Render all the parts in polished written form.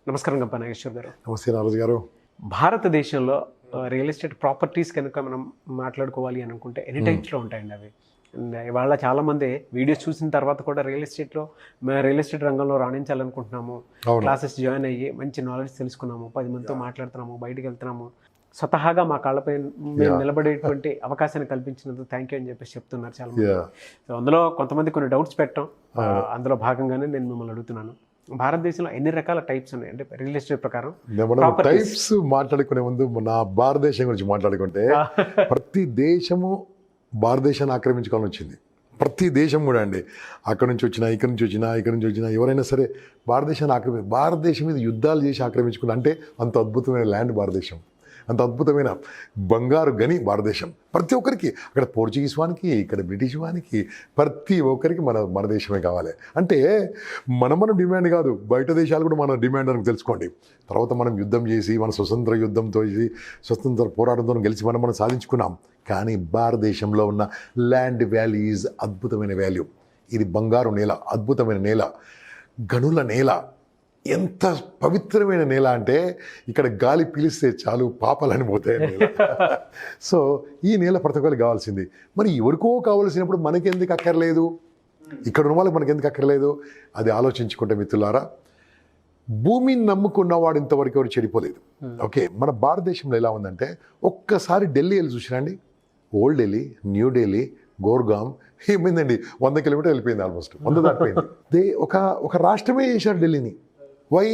నమస్కారం గంపా నాగేశ్వర్ గారు. నమస్తే నారాజు గారు. భారతదేశంలో రియల్ ఎస్టేట్ ప్రాపర్టీస్ కనుక మనం మాట్లాడుకోవాలి అని అనుకుంటే ఎనీ టైప్స్లో ఉంటాయండి అవి. ఇవాళ చాలామంది వీడియోస్ చూసిన తర్వాత కూడా రియల్ ఎస్టేట్ రంగంలో రాణించాలనుకుంటున్నాము, క్లాసెస్ జాయిన్ అయ్యి మంచి నాలెడ్జ్ తెలుసుకున్నాము, 10 మందితో మాట్లాడుతున్నాము, బయటికి వెళ్తున్నాము, స్వతహాగా మా కాళ్ళపై మేము నిలబడేటువంటి అవకాశాన్ని కల్పించినందుకు థ్యాంక్ యూ అని చెప్పేసి చెప్తున్నారు చాలా మంది. సో అందులో కొంతమంది కొన్ని డౌట్స్ పెట్టడం, అందులో భాగంగానే నేను మిమ్మల్ని అడుగుతున్నాను. భారతదేశంలో ఎన్ని రకాల టైప్స్ ఉన్నాయి అంటే రియల్ ఎస్టేట్ ప్రకారం? టైప్స్ మాట్లాడుకునే ముందు నా భారతదేశం గురించి మాట్లాడుకుంటే ప్రతి దేశము భారతదేశాన్ని ఆక్రమించుకోవాలని వచ్చింది. ప్రతి దేశం కూడా అండి, అక్కడ నుంచి వచ్చినా ఇక్కడ నుంచి వచ్చినా ఎవరైనా సరే భారతదేశం మీద యుద్ధాలు చేసి ఆక్రమించుకున్నా అంటే అంత అద్భుతమైన ల్యాండ్ భారతదేశం, అంత అద్భుతమైన బంగారు గని భారతదేశం. ప్రతి ఒక్కరికి అక్కడ పోర్చుగీస్ వానికి, ఇక్కడ బ్రిటిష్ వానికి, ప్రతి ఒక్కరికి మన దేశమే కావాలి. అంటే మన డిమాండ్ కాదు, బయట దేశాలు కూడా మన డిమాండ్ అని తెలుసుకోండి. తర్వాత మనం యుద్ధం చేసి మన స్వతంత్ర పోరాటంతో గెలిచి మనం సాధించుకున్నాం. కానీ భారతదేశంలో ఉన్న ల్యాండ్ వాల్యూ ఈజ్ అద్భుతమైన వాల్యూ. ఇది బంగారు నేల, అద్భుతమైన నేల, గనుల నేల, ఎంత పవిత్రమైన నేల అంటే ఇక్కడ గాలి పీలిస్తే చాలు పాపాలని పోతాయి నేల. సో ఈ నేల ప్రతి ఒక్కరికి కావాల్సింది. మరి ఎవరికో కావాల్సినప్పుడు మనకెందుకు అక్కర్లేదు, ఇక్కడ ఉన్న వాళ్ళకి మనకెందుకు అక్కర్లేదు? అది ఆలోచించుకుంటే మిత్రులారా, భూమిని నమ్ముకున్నవాడు ఇంతవరకు ఎవరు చెడిపోలేదు. ఓకే, మన భారతదేశంలో ఎలా ఉందంటే ఒక్కసారి ఢిల్లీ వెళ్ళి చూసిరండి. ఓల్డ్ ఢిల్లీ, న్యూ ఢిల్లీ, గోర్గాం ఏమైందండి, 100 కిలోమీటర్లు వెళ్ళిపోయింది, ఆల్మోస్ట్ 100 దాటిపోయింది. ఒక రాష్ట్రమే చేశారు ఢిల్లీని. వై?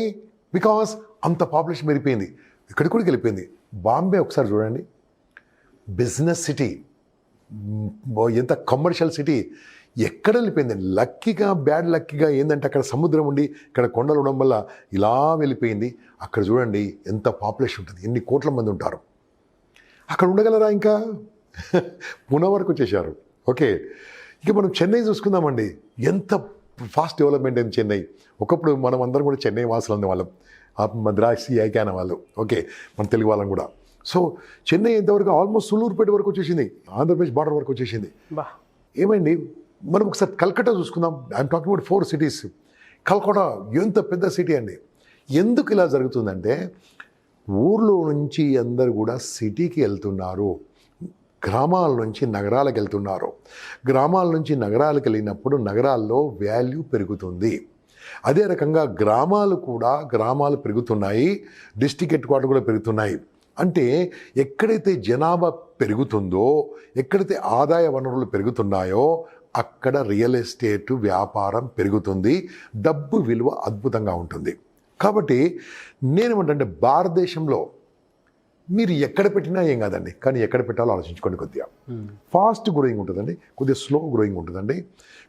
బికాస్ అంత పాపులేషన్ పెరిగిపోయింది, ఇక్కడికి కూడా వెళ్ళిపోయింది. బాంబే ఒకసారి చూడండి, బిజినెస్ సిటీ, ఎంత కమర్షియల్ సిటీ, ఎక్కడ వెళ్ళిపోయింది. బ్యాడ్ లక్కీగా ఏంటంటే అక్కడ సముద్రం ఉండి ఇక్కడ కొండలు ఉండడం వల్ల ఇలా వెళ్ళిపోయింది. అక్కడ చూడండి ఎంత పాపులేషన్ ఉంటుంది, ఎన్ని కోట్ల మంది ఉంటారు. అక్కడ ఉండగలరా? ఇంకా పుణె వరకు వచ్చేసారు. ఓకే, ఇక మనం చెన్నై చూసుకుందామండి, ఎంత ఫాస్ట్ డెవలప్మెంట్ అయింది చెన్నై. ఒకప్పుడు మనం అందరం కూడా చెన్నై వాసులు అనే వాళ్ళం, మద్రాస్ ఐకాన వాళ్ళు. ఓకే, మన తెలుగు వాళ్ళం కూడా. సో చెన్నై ఎంతవరకు ఆల్మోస్ట్ సులూరుపేట వరకు వచ్చేసింది, ఆంధ్రప్రదేశ్ బార్డర్ వరకు వచ్చేసింది. ఏమైంది? మనం ఒకసారి కల్కట్టా చూసుకుందాం. I'm talking about 4 cities. Calcutta ఎంత పెద్ద సిటీ అండి. ఎందుకు ఇలా జరుగుతుందంటే ఊర్లో నుంచి అందరు కూడా సిటీకి వెళ్తున్నారు, గ్రామాల నుంచి నగరాలకు వెళ్తున్నారు. గ్రామాల నుంచి నగరాలకు వెళ్ళినప్పుడు నగరాల్లో వాల్యూ పెరుగుతుంది. అదే రకంగా గ్రామాలు పెరుగుతున్నాయి, డిస్ట్రిక్ట్ హెడ్ క్వార్టర్ కూడా పెరుగుతున్నాయి. అంటే ఎక్కడైతే జనాభా పెరుగుతుందో, ఎక్కడైతే ఆదాయ వనరులు పెరుగుతున్నాయో అక్కడ రియల్ ఎస్టేట్ వ్యాపారం పెరుగుతుంది, డబ్బు విలువ అద్భుతంగా ఉంటుంది. కాబట్టి నేనేమంటే భారతదేశంలో మీరు ఎక్కడ పెట్టినా ఏం కాదండి, కానీ ఎక్కడ పెట్టాలో ఆలోచించుకోండి. కొద్దిగా ఫాస్ట్ గ్రోయింగ్ ఉంటుందండి, కొద్దిగా స్లో గ్రోయింగ్ ఉంటుందండి.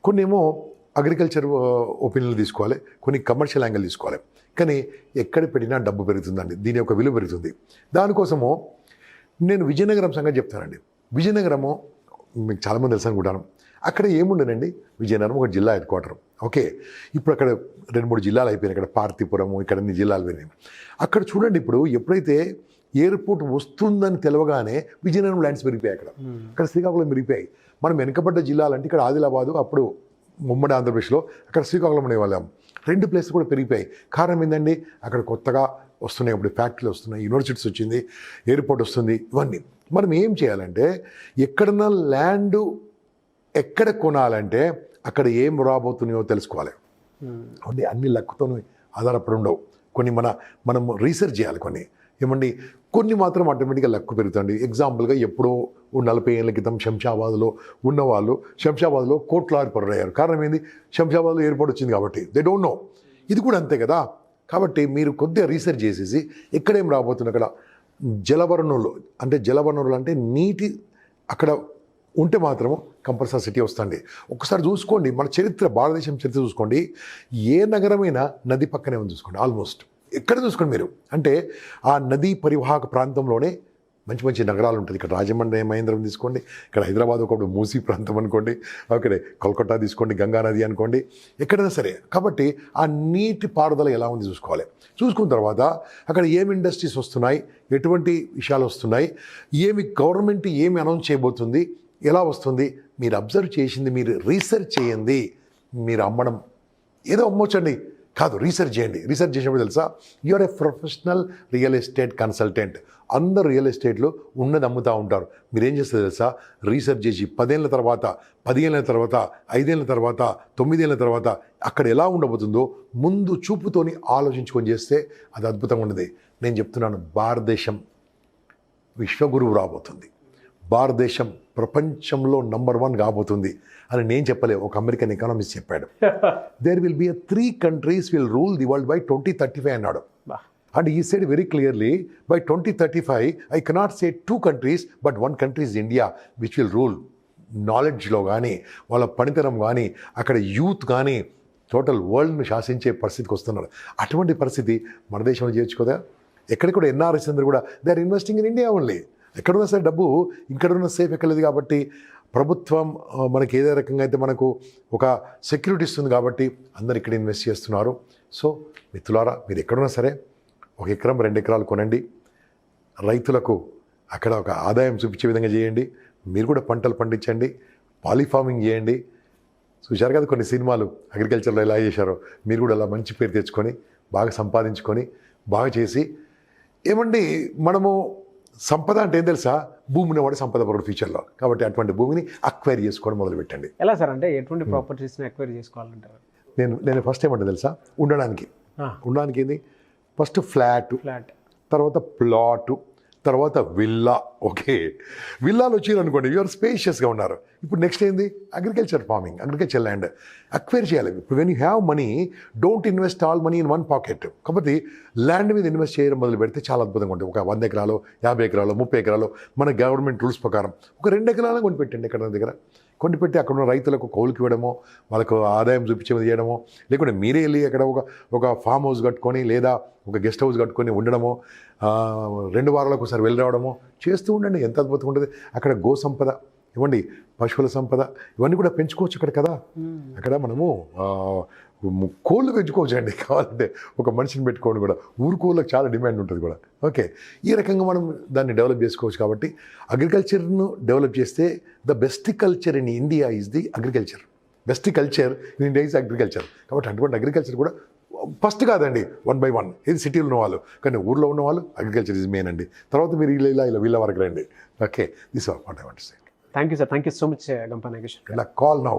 కొన్ని ఏమో అగ్రికల్చర్ ఒపీనియన్లు తీసుకోవాలి, కొన్ని కమర్షియల్ యాంగిల్ తీసుకోవాలి. కానీ ఎక్కడ పెట్టినా డబ్బు పెరుగుతుందండి, దీని యొక్క విలువ పెరుగుతుంది. దానికోసము నేను విజయనగరం సంగతి చెప్తానండి. విజయనగరము మీకు చాలామంది తెలుసు అనుకుంటాను. అక్కడ ఏముండనండి, విజయనగరం ఒక జిల్లా హెడ్ క్వార్టర్. ఓకే, ఇప్పుడు అక్కడ 2-3 జిల్లాలు అయిపోయినాయి. అక్కడ పార్తీపురము, ఇక్కడ అన్ని జిల్లాలు పోయినాయి. అక్కడ చూడండి, ఇప్పుడు ఎప్పుడైతే ఎయిర్పోర్ట్ వస్తుందని తెలవగానే విజయనగరం ల్యాండ్స్ పెరిగిపోయాయి. అక్కడ శ్రీకాకుళం పెరిగిపోయాయి. మనం వెనుకబడ్డ జిల్లాలంటే ఇక్కడ ఆదిలాబాదు, అప్పుడు ఉమ్మడి ఆంధ్రప్రదేశ్లో, అక్కడ శ్రీకాకుళం అనేవాళ్ళం. 2 ప్లేసెస్ కూడా పెరిగిపోయాయి. కారణం ఏంటండి, అక్కడ కొత్తగా వస్తున్నాయి, అప్పుడు ఫ్యాక్టరీలు వస్తున్నాయి, యూనివర్సిటీస్ వచ్చింది, ఎయిర్పోర్ట్ వస్తుంది. ఇవన్నీ మనం ఏం చేయాలంటే ఎక్కడన్నా ల్యాండ్ ఎక్కడ కొనాలంటే అక్కడ ఏం రాబోతున్నాయో తెలుసుకోవాలి. అన్ని లక్కుతో ఆధారపడి ఉండవు. కొన్ని మనం రీసెర్చ్ చేయాలి. కొన్ని మాత్రం ఆటోమేటిక్గా లక్కు పెరుగుతుంది. ఎగ్జాంపుల్గా ఎప్పుడో 40 ఏళ్ళ క్రితం శంషాబాద్లో ఉన్నవాళ్ళు శంషాబాద్లో కోట్లాదిపరులు అయ్యారు. కారణం ఏంది? శంషాబాద్లో ఎయిర్పోర్ట్ వచ్చింది కాబట్టి. They don't know. ఇది కూడా అంతే కదా. కాబట్టి మీరు కొద్దిగా రీసెర్చ్ చేసేసి ఎక్కడేం రాబోతుంది, అక్కడ జలవనరులు అంటే నీటి అక్కడ ఉంటే మాత్రము కంపల్సరీ సిటీ వస్తుంది. ఒకసారి చూసుకోండి, మన భారతదేశం చరిత్ర చూసుకోండి. ఏ నగరమైనా నది పక్కనే ఉంది చూసుకోండి. ఆల్మోస్ట్ ఎక్కడ చూసుకోండి మీరు, అంటే ఆ నదీ పరివాహక ప్రాంతంలోనే మంచి నగరాలు ఉంటుంది. ఇక్కడ రాజమండ్రి మహేంద్రం తీసుకోండి, ఇక్కడ హైదరాబాద్ ఒకప్పుడు మూసీ ప్రాంతం అనుకోండి, అక్కడే కోల్కతా తీసుకోండి, గంగా నది అనుకోండి, ఎక్కడైనా సరే. కాబట్టి ఆ నీటి పారుదల ఎలా ఉంది చూసుకోవాలి. చూసుకున్న తర్వాత అక్కడ ఏమి ఇండస్ట్రీస్ వస్తున్నాయి, ఎటువంటి విషయాలు వస్తున్నాయి, గవర్నమెంట్ ఏమి అనౌన్స్ చేయబోతుంది, ఎలా వస్తుంది, మీరు అబ్జర్వ్ చేసింది, మీరు రీసెర్చ్ చేయండి. మీరు అమ్మడం ఏదో అమ్మొచ్చండి, కాదు, రీసెర్చ్ చేయండి. రీసెర్చ్ చేసినప్పుడు తెలుసా, you are a professional real estate consultant. అందరూ రియల్ ఎస్టేట్లో ఉన్నది అమ్ముతూ ఉంటారు. మీరేం చేస్తారు తెలుసా, రీసెర్చ్ చేసి 10 ఏళ్ళ తర్వాత, 10 ఏళ్ళ తర్వాత, 5 ఏళ్ళ తర్వాత, 9 ఏళ్ళ తర్వాత అక్కడ ఎలా ఉండబోతుందో ముందు చూపుతోని ఆలోచించుకొని చేస్తే అది అద్భుతంగా ఉండదు. నేను చెప్తున్నాను, భారతదేశం విశ్వగురువు రాబోతుంది, భారతదేశం ప్రపంచంలో నంబర్ 1 కాబోతుంది అని నేను చెప్పలే, ఒక అమెరికన్ ఎకానమిస్ట్ చెప్పాడు. There will be 3 countries will rule the world by 2035 అన్నాడు. And he said very clearly, by 2035 I cannot say 2 countries but 1 country is India which will rule. నాలెడ్జ్లో కానీ, వాళ్ళ పనితనం కానీ, అక్కడ యూత్ కానీ టోటల్ వరల్డ్ను శాసించే పరిస్థితికి వస్తున్నారు. అటువంటి పరిస్థితి మన దేశంలో చేర్చుకోదా? ఎక్కడ కూడా ఎన్ఆర్ఎస్ అందరూ కూడా they are investing in India only. ఎక్కడున్నా సరే డబ్బు ఇంకడున్న సేఫ్ ఎక్కలేదు కాబట్టి ప్రభుత్వం మనకి ఏదే రకంగా అయితే మనకు ఒక సెక్యూరిటీ ఇస్తుంది కాబట్టి అందరు ఇక్కడ ఇన్వెస్ట్ చేస్తున్నారు. సో మిత్రులారా, మీరు ఎక్కడున్నా సరే 1 ఎకరం 2 ఎకరాలు కొనండి. రైతులకు అక్కడ ఒక ఆదాయం చూపించే విధంగా చేయండి. మీరు కూడా పంటలు పండించండి, పాలిఫార్మింగ్ చేయండి. చూశారు కదా కొన్ని సినిమాలు అగ్రికల్చర్లో ఎలా చేశారో, మీరు కూడా అలా మంచి పేరు తెచ్చుకొని బాగా సంపాదించుకొని బాగా చేసి, ఏమండి మనము సంపద అంటే ఏం తెలుసా, భూమిని వాడి సంపద పరుడు ఫ్యూచర్లో. కాబట్టి అటువంటి భూమిని అక్వైర్ చేసుకోవడం మొదలుపెట్టండి. ఎలా సార్, అంటే ఎటువంటి ప్రాపర్టీస్ని అక్వైర్ చేసుకోవాలంటారు? నేను ఫస్ట్ ఏమంటే తెలుసా, ఉండడానికి ఏంది, ఫస్ట్ ఫ్లాట్, తర్వాత ప్లాటు, తర్వాత విల్లా. ఓకే, విల్లాలు వచ్చారు అనుకోండి, యూఆర్ స్పేషియస్గా ఉన్నారు. ఇప్పుడు నెక్స్ట్ ఏంది, agriculture farming, agriculture land acquire చేయాలి. ఇప్పుడు when you have money, don't invest all money in 1 pocket. కాబట్టి ల్యాండ్ మీద ఇన్వెస్ట్ చేయడం మొదలు పెడితే చాలా అద్భుతంగా ఉంటుంది. ఒక 100 ఎకరాలు, 50 ఎకరాలు, 30 ఎకరాలు మన గవర్నమెంట్ రూల్స్ ప్రకారం ఒక 2 ఎకరాలు కొనిపెట్టండి. ఎక్కడ దగ్గర కొనిపెట్టి అక్కడ ఉన్న రైతులకు కౌలుకి ఇవ్వడమో, వాళ్ళకు ఆదాయం చూపించే చేయడమో, లేకుంటే మీరే వెళ్ళి అక్కడ ఒక ఫామ్ హౌస్ కట్టుకొని లేదా ఒక గెస్ట్ హౌస్ కట్టుకొని ఉండడమో, 2 వారాలకు ఒకసారి వెళ్ళి రావడమో చేస్తూ ఉండండి. ఎంత అద్భుతంగా ఉంటుంది. అక్కడ గో సంపద ఇవ్వండి, పశువుల సంపద ఇవన్నీ కూడా పెంచుకోవచ్చు అక్కడ కదా. అక్కడ మనము కోళ్ళు పెంచుకోవచ్చు అండి, కావాలంటే ఒక మనిషిని పెట్టుకోండి కూడా. ఊరు కోళ్ళకి చాలా డిమాండ్ ఉంటుంది కూడా. ఓకే, ఈ రకంగా మనం దాన్ని డెవలప్ చేసుకోవచ్చు. కాబట్టి అగ్రికల్చర్ను డెవలప్ చేస్తే the best culture in India is the agriculture. Best culture in India is agriculture. కాబట్టి అటువంటి అగ్రికల్చర్ కూడా ఫస్ట్ కాదండి, 1 by 1. ఇది సిటీలో ఉన్నవాళ్ళు, కానీ ఊర్లో ఉన్నవాళ్ళు అగ్రికల్చర్ ఇస్ మెయిన్ అండి. తర్వాత మీరు ఇలా వీళ్ళ వరకు రండి. Okay, this what I want to say. Thank you sir, thank you so much Gampa Nageswar. Call now.